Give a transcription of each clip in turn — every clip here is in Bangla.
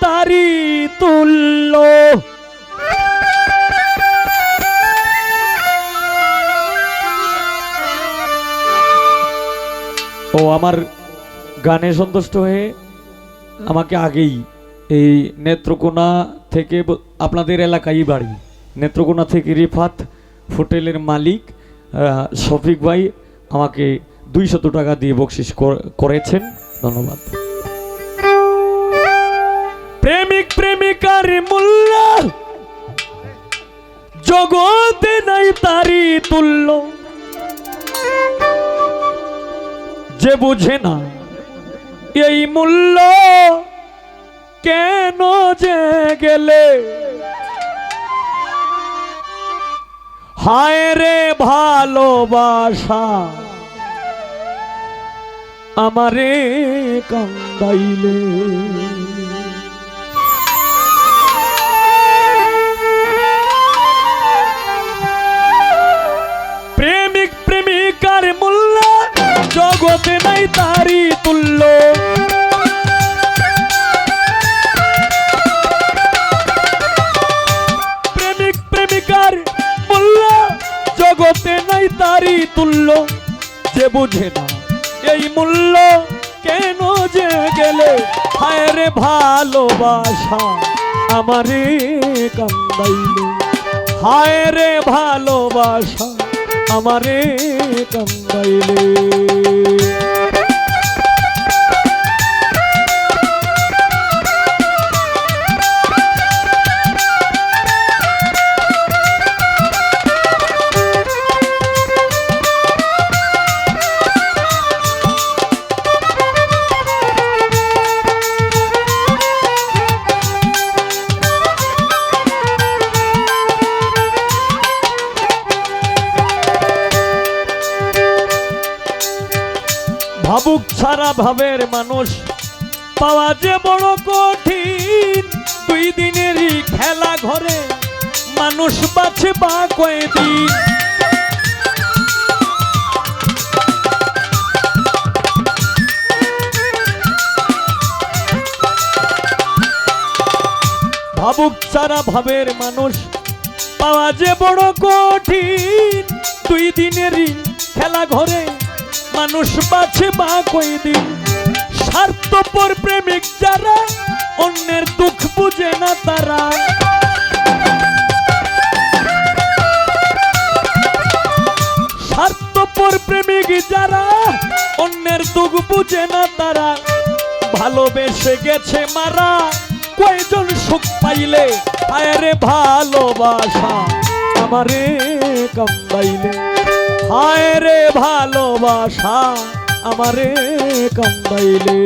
তারি তুল্য। ও আমার গানে সন্তুষ্ট হয়ে আমাকে আগেই এই নেত্রকোনা থেকে, আপনাদের এলাকায় বাড়ি, নেত্রকোনা থেকে রিফাত হোটেলের মালিক শফিক ভাই আমাকে 200 টাকা দিয়ে বকশিশ করেছেন, ধন্যবাদ। প্রেমিক প্রেমিকার মূল্য জগতে নাই তারি তুল্য। যে বুঝে না এই মূল্য কেন যে গেলে, হায় রে ভালোবাসা আমারে কান্দাইলে। প্রেমিক প্রেমিকার মূল্য জগতে নাই তারি তুল্য। প্রেমিক প্রেমিকার মূল্য জগতে নাই তারি তুল্য। যে বুঝে না এই মূল্য কেন যে গেলে, হায় রে ভালোবাসা আমারে কান্দাইলে। হায় রে ভালোবাসা আমারে কান্দাইলে। ভাবুক ছাড়া ভাবের মানুষ পাওয়া যে বড় কঠিন। 2 দিনেরই খেলা ঘরে মানুষ বাঁচে বা কয়দিন। ভাবুক ছাড়া ভাবের মানুষ পাওয়া যে বড় কঠিন। 2 দিনেরই খেলা ঘরে মানুষ বাঁচে বা কয়দিন। স্বার্থপর প্রেমিক যারা অন্যের দুঃখ বুঝে না তারা। স্বার্থপর প্রেমিক যারা অন্যের দুঃখ বুঝে না তারা। ভালোবেসে গেছে মারা কয়জন সুখ পাইলে, হায় রে ভালোবাসা আমারে কান্দাইলে। হায় রে ভালোবাসা আমারে কান্দাইলে।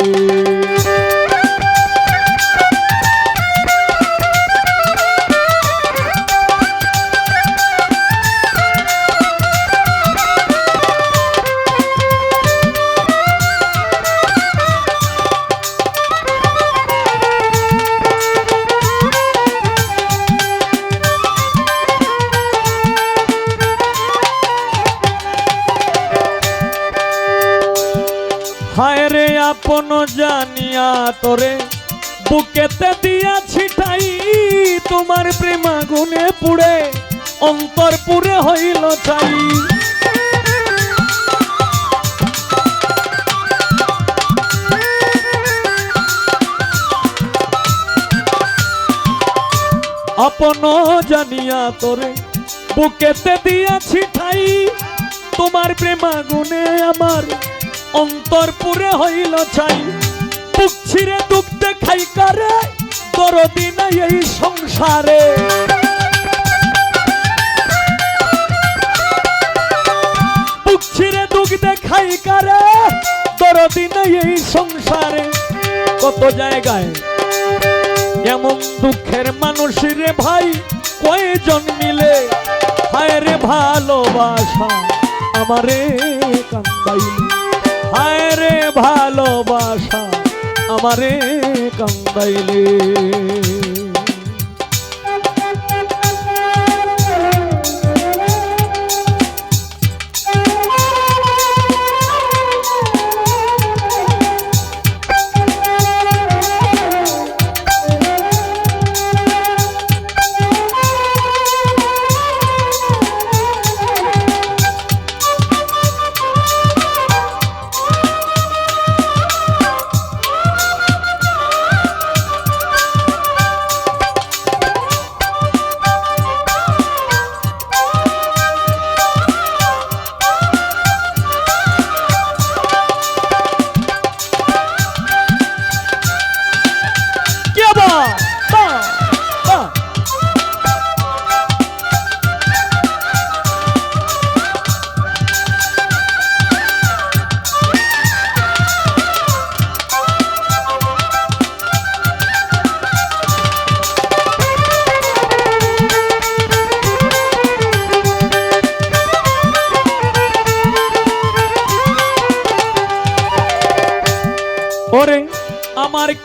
হায় রে আপন জানিয়া তোরে বুকেতে দিয়াছি ঠাই। তোমার প্রেম আগুনে পুড়ে অন্তর পুরে হইল ছাই। আপন জানিয়া তোরে বুকেতে দিয়াছি ঠাই। তোমার প্রেম আগুনে আমার অন্তর পুরে হইল ছাই। বুক ছিঁড়ে দুঃখ দেখাই কারে দরদি নাই এই সংসারে। বুক ছিঁড়ে দুঃখ দেখাই কারে দরদি নাই এই সংসারে। কত জায়গায় এমন দুঃখের মানুষ রে ভাই কয়জন মিলে, হায় রে ভালোবাসা আমারে কান্দাইলে। হায় রে ভালোবাসা আমারে কান্দাইলে।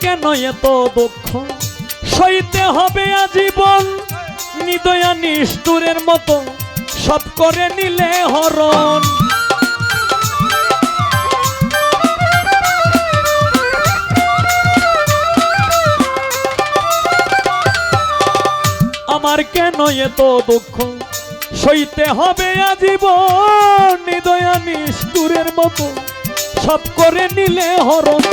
কেন এত দুঃখ সইতে হবে আজীবন, নিদয়া নিষ্ঠুরের মতো সব করে নিলে হরণ। আমার কেন এত দুঃখ সইতে হবে আজীবন, নিদয়া নিষ্ঠুরের মতো সব করে নিলে হরণ।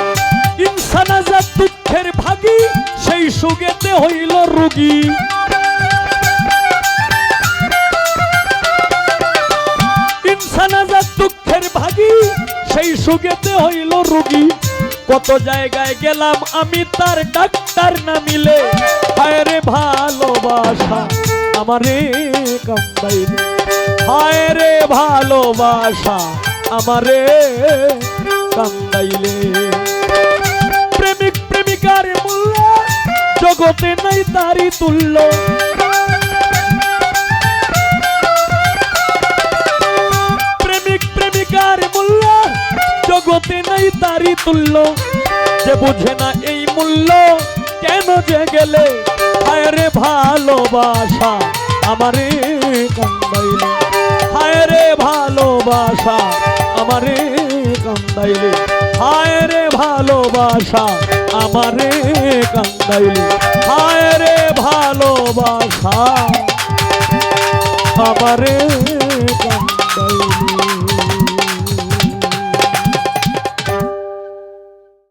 ইনসান আজাদ দুঃখের ভাগী, সেই সুগেতে হইল রোগী। ইনসান আজাদ দুঃখের ভাগী, সেই সুগেতে হইল রোগী। কত জায়গায় গেলাম আমি তার ডাক্তার না মিলে, হায় রে ভালোবাসা আমারে কান্দাইলে, হায় রে ভালোবাসা আমারে কান্দাইলে। প্রেমিক প্রেমিকার মূল্য জগতে নাই তারি তুল্য, প্রেমিক প্রেমিকার মূল্য জগতে নাই তারি তুল্য। যে বুঝে না এই মূল্য কেন যে গেলে, হায় রে ভালোবাসা আমারে কান্দাইলে, হায় রে ভালোবাসা আমারে কান্দাইলে, হায় রে ভালোবাসা আমারে কান্দাইলে, হায় রে ভালোবাসা আমারে কান্দাইলে।